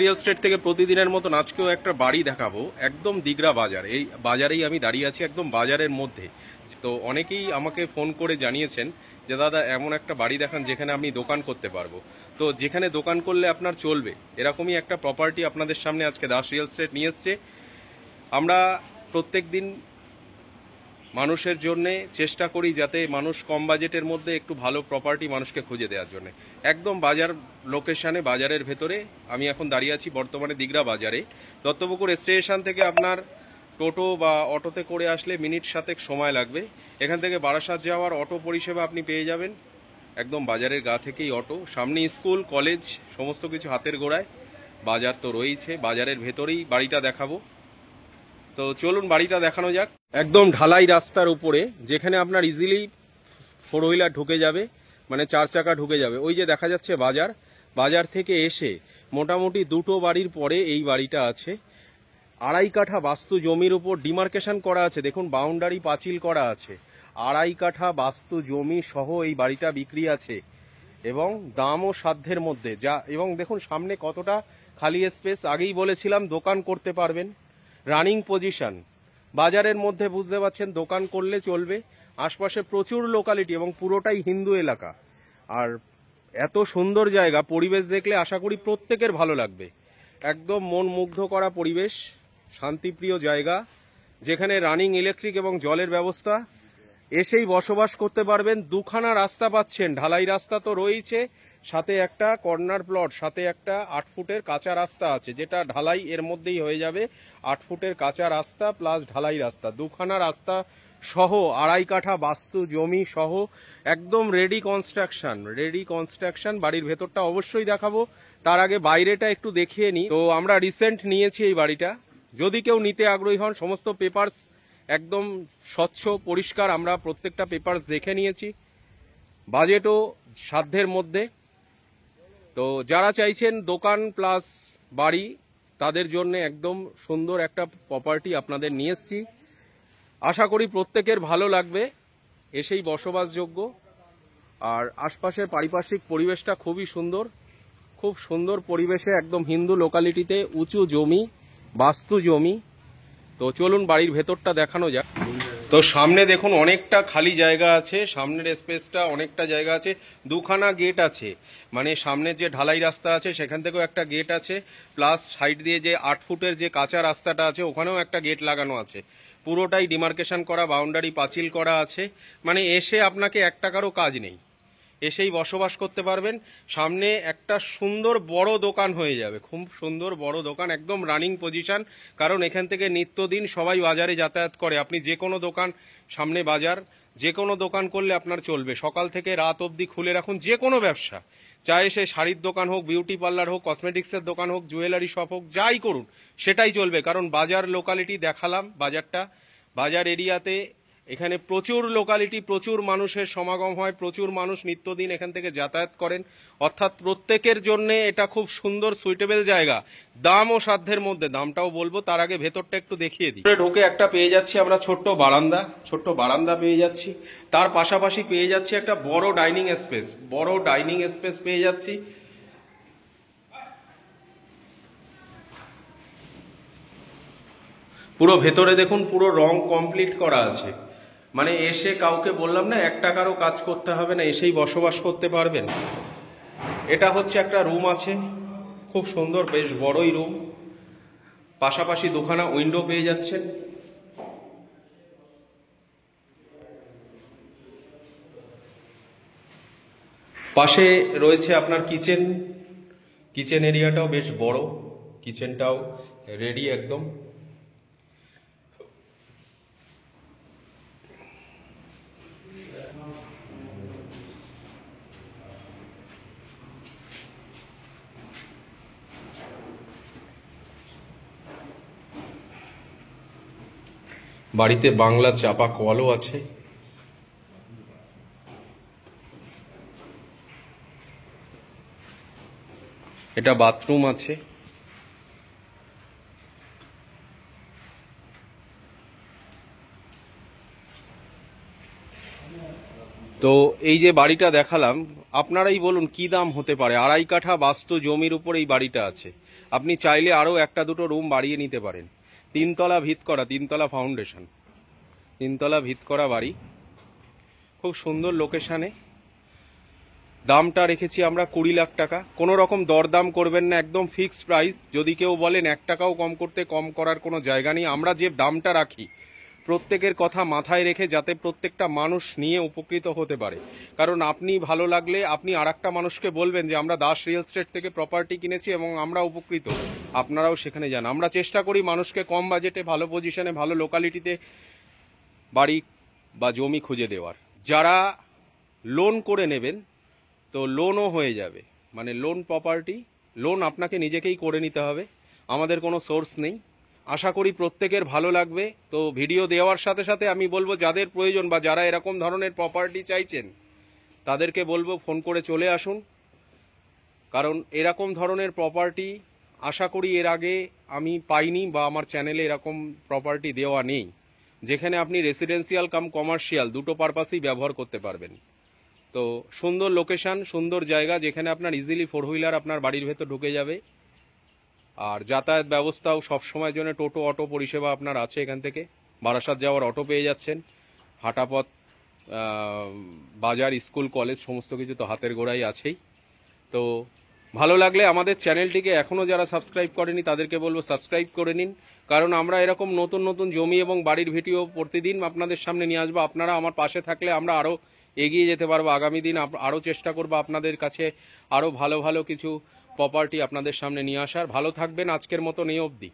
Real estate থেকে প্রতিদিনের মতন আজকেও একটা বাড়ি দেখাবো, একদম দিগড়া বাজার। এই বাজারেই আমি দাঁড়িয়ে আছি, একদম বাজারের মধ্যে। তো অনেকেই আমাকে ফোন করে জানিয়েছেন যে দাদা এমন একটা বাড়ি দেখান যেখানে আমি দোকান করতে পারবো। তো যেখানে দোকান করলে আপনার চলবে, এরকমই একটা প্রপার্টি আপনাদের সামনে আজকে দাস রিয়েল এস্টেট নিয়ে এসছে। আমরা প্রত্যেক দিন মানুষের জন্য চেষ্টা করি যাতে মানুষ কম বাজেটের মধ্যে একটু ভালো প্রপার্টি মানুষকে খুঁজে দেওয়ার জন্য। একদম বাজার লোকেশনে, বাজারের ভেতরে আমি এখন দাঁড়িয়ে আছি বর্তমানে দিগড়া বাজারে। দত্তপুকুর স্টেশন থেকে আপনার টোটো বা অটোতে করে আসলে মিনিট 7 সময় লাগবে। এখান থেকে বারাসাত যাওয়ার অটো পরিষেবা আপনি পেয়ে যাবেন একদম বাজারের গা থেকেই অটো। সামনে স্কুল, কলেজ সমস্ত কিছু হাতের গোড়ায়। বাজার তো রয়েছে, বাজারের ভেতরেই বাড়িটা দেখাবো। তো চলুন বাড়িটা দেখানো যাক। একদম ঢালাই রাস্তার উপরে, যেখানে আপনার ইজিলি 4 হুইলার ঢুকে যাবে, মানে 4 চাকা ঢুকে যাবে। ওই যে দেখা যাচ্ছে বাজার, বাজার থেকে এসে মোটামুটি 2টো বাড়ির পরে এই বাড়িটা আছে। 2.5 কাঠা বাস্তু জমির উপর ডিমার্কেশন করা আছে, দেখুন বাউন্ডারি পাঁচিল করা আছে। 2.5 কাঠা বাস্তু জমি সহ এই বাড়িটা বিক্রি আছে এবং দামও সাধ্যের মধ্যে। যা এবং দেখুন সামনে কতটা খালি স্পেস। আগেই বলেছিলাম দোকান করতে পারবেন, রানিং পজিশন বাজারের মধ্যে, বুঝতে পারছেন দোকান করলে চলবে। আশপাশে প্রচুর লোকালিটি এবং পুরোটাই হিন্দু এলাকা। আর এত সুন্দর জায়গা, পরিবেশ দেখলে আশা করি প্রত্যেকের ভালো লাগবে। একদম মন মুগ্ধ করা পরিবেশ, শান্তিপ্রিয় জায়গা, যেখানে রানিং ইলেকট্রিক এবং জলের ব্যবস্থা। এসেই বসবাস করতে পারবেন। 2খানা রাস্তা পাচ্ছেন, ঢালাই রাস্তা তো রয়েছে, সাথে একটা কর্নার প্লট, সাথে একটা 8 ফুটের কাঁচা রাস্তা আছে, যেটা ঢালাই এর মধ্যেই হয়ে যাবে। 8 ফুটের কাঁচা রাস্তা প্লাস ঢালাই রাস্তা, 2খানা রাস্তা সহ 2.5 কাঠা বাস্তু জমি সহ একদম রেডি কনস্ট্রাকশন। বাড়ির ভেতরটা অবশ্যই দেখাবো, তার আগে বাইরেটা একটু দেখিয়ে নিই। তো আমরা রিসেন্ট নিয়েছি এই বাড়িটা, যদি কেউ নিতে আগ্রহী হন সমস্ত পেপারস একদম স্বচ্ছ পরিষ্কার। আমরা প্রত্যেকটা পেপারস দেখে নিয়েছি, বাজেটও সাধ্যের মধ্যে। তো যারা চাইছেন দোকান প্লাস বাড়ি, তাদের জন্য একদম সুন্দর একটা প্রপার্টি আপনাদের নিয়ে এসেছি। আশা করি প্রত্যেকের ভালো লাগবে, এসেই বসবাসযোগ্য। আর আশপাশের পারিপার্শ্বিক পরিবেশটা খুবই সুন্দর, খুব সুন্দর পরিবেশে, একদম হিন্দু লোকালিটিতে, উঁচু জমি, বাস্তু জমি। তো চলুন বাড়ির ভেতরটা দেখানো যাক। তো সামনে দেখুন অনেকটা খালি জায়গা আছে, সামনের স্পেসটা অনেকটা জায়গা আছে। 2খানা গেট আছে, মানে সামনে যে ঢালাই রাস্তা আছে সেখান থেকেও একটা গেট আছে, প্লাস সাইড দিয়ে যে 8 ফুটের যে কাঁচা রাস্তাটা আছে ওখানেও একটা গেট লাগানো আছে। পুরোটাই ডিমার্কেশন করা, বাউন্ডারি পাঁচিল করা আছে। মানে এসে আপনাকে 1 টাকারও কাজ নেই, এসেই বসবাস করতে পারবেন। সামনে একটা সুন্দর বড় দোকান হয়ে যাবে, খুব সুন্দর বড় দোকান, একদম রানিং পজিশন। কারণ এখান থেকে নিত্যদিন সবাই বাজারে যাতায়াত করে। আপনি যে কোনো দোকান, সামনে বাজার, যে কোনো দোকান করলে আপনার চলবে। সকাল থেকে রাত অবধি খুলে রাখুন যে কোনো ব্যবসা, চাहे সে শাড়ির দোকান হোক, বিউটি পার্লার হোক, কসমেটিক্সের দোকান হোক, জুয়েলারি শপ হোক, যাই করুন সেটাই চলবে। কারণ বাজার লোকালিটি দেখালাম, বাজারটা, বাজার এরিয়াতে এখানে প্রচুর লোকালিটি, প্রচুর মানুষের সমাগম হয়, প্রচুর মানুষ নিত্যদিন এখান থেকে যাতায়াত করেন। অর্থাৎ প্রত্যেকের জন্য এটা খুব সুন্দর সুইটেবল জায়গা, দামও সাধ্যের মধ্যে। দামটাও বলবো, তার আগে ভেতরটা একটু দেখিয়ে দিই। ঢুকে একটা পেয়ে যাচ্ছি আমরা ছোট্ট বারান্দা পেয়ে যাচ্ছি। তার পাশাপাশি পেয়ে যাচ্ছি একটা বড় ডাইনিং স্পেস পেয়ে যাচ্ছি। পুরো ভেতরে দেখুন, পুরো রং কমপ্লিট করা আছে। মানে এসে কাউকে বললাম না 1 টাকারও কাজ করতে হবে না, এসেই বসবাস করতে পারবেন। এটা হচ্ছে একটা রুম আছে, খুব সুন্দর, বেশ বড়ই রুম। পাশাপাশি 2খানা উইন্ডো পেয়ে যাচ্ছেন। পাশে রয়েছে আপনার কিচেন এরিয়াটাও বেশ বড়, কিচেনটাও রেডি একদম। বাড়িতে বাংলা চাপা কলও আছে। এটা বাথরুম আছে। তো এই যে বাড়িটা দেখালাম, আপনারাই বলুন কি দাম হতে পারে। 2.5 কাঠা বাস্তু জমির উপর এই বাড়িটা আছে। আপনি চাইলে আরও একটা দুটো রুম বাড়িয়ে নিতে পারেন। 3 তলা ভিত করা, 3 তলা ফাউন্ডেশন, 3 তলা ভিত করা বাড়ি, খুব সুন্দর লোকেশনে। দামটা রেখেছি আমরা 20 লাখ টাকা। কোনো রকম দরদাম করবেন না, একদম ফিক্সড প্রাইস। যদি কেউ বলেন 1 টাকাও কম করতে, কম করার কোনো জায়গা নেই। আমরা যে দামটা রাখি প্রত্যেকের কথা মাথায় রেখে, যাতে প্রত্যেকটা মানুষ নিয়ে উপকৃত হতে পারে। কারণ আপনি ভালো লাগলে আপনি আরেকটা মানুষকে বলবেন যে আমরা দাস রিয়েল এস্টেট থেকে প্রপার্টি কিনেছি এবং আমরা উপকৃত, আপনারাও সেখানে যান। আমরা চেষ্টা করি মানুষকে কম বাজেটে, ভালো পজিশনে, ভালো লোকালিটিতে বাড়ি বা জমি খুঁজে দেওয়ার। যারা লোন করে নেবেন, তো লোনও হয়ে যাবে, মানে লোন প্রপার্টি, লোন আপনাকে নিজেকেই করে নিতে হবে, আমাদের কোনো সোর্স নেই। আশা করি প্রত্যেকের ভালো লাগবে। তো ভিডিও দেওয়ার সাথে সাথে আমি বলবো, যাদের প্রয়োজন বা যারা এরকম ধরনের প্রপার্টি চাইছেন, তাদেরকে বলবো ফোন করে চলে আসুন। কারণ এরকম ধরনের প্রপার্টি আশা করি এর আগে আমি পাইনি, বা আমার চ্যানেলে এরকম প্রপার্টি দেওয়া নেই, যেখানে আপনি রেসিডেন্সিয়াল কাম কমার্শিয়াল দুটো পারপাসেই ব্যবহার করতে পারবেন। তো সুন্দর লোকেশন, সুন্দর জায়গা, যেখানে আপনার ইজিলি 4 হুইলার আপনার বাড়ির ভেতর ঢুকে যাবে। আর যাতায়াত ব্যবস্থাও সবসময়ের জন্য টোটো অটো পরিষেবা আপনার আছে। এখান থেকে বারাসাত যাওয়ার অটো পেয়ে যাচ্ছেন, হাঁটাপথ, বাজার, স্কুল, কলেজ সমস্ত কিছু তো হাতের গোড়ায় আছেই। তো ভালো লাগলে আমাদের চ্যানেলটিকে এখনও যারা সাবস্ক্রাইব করেনি তাদেরকে বলবো সাবস্ক্রাইব করে নিন। কারণ আমরা এরকম নতুন নতুন জমি এবং বাড়ির ভিডিও প্রতিদিন আপনাদের সামনে নিয়ে আসবো। আপনারা আমার পাশে থাকলে আমরা আরও এগিয়ে যেতে পারবো। আগামী দিন আরও চেষ্টা করবো আপনাদের কাছে আরও ভালো ভালো কিছু প্রপার্টি আপনাদের সামনে নিয়ে আসার। ভালো থাকবেন, আজকের মতো এই অবধি।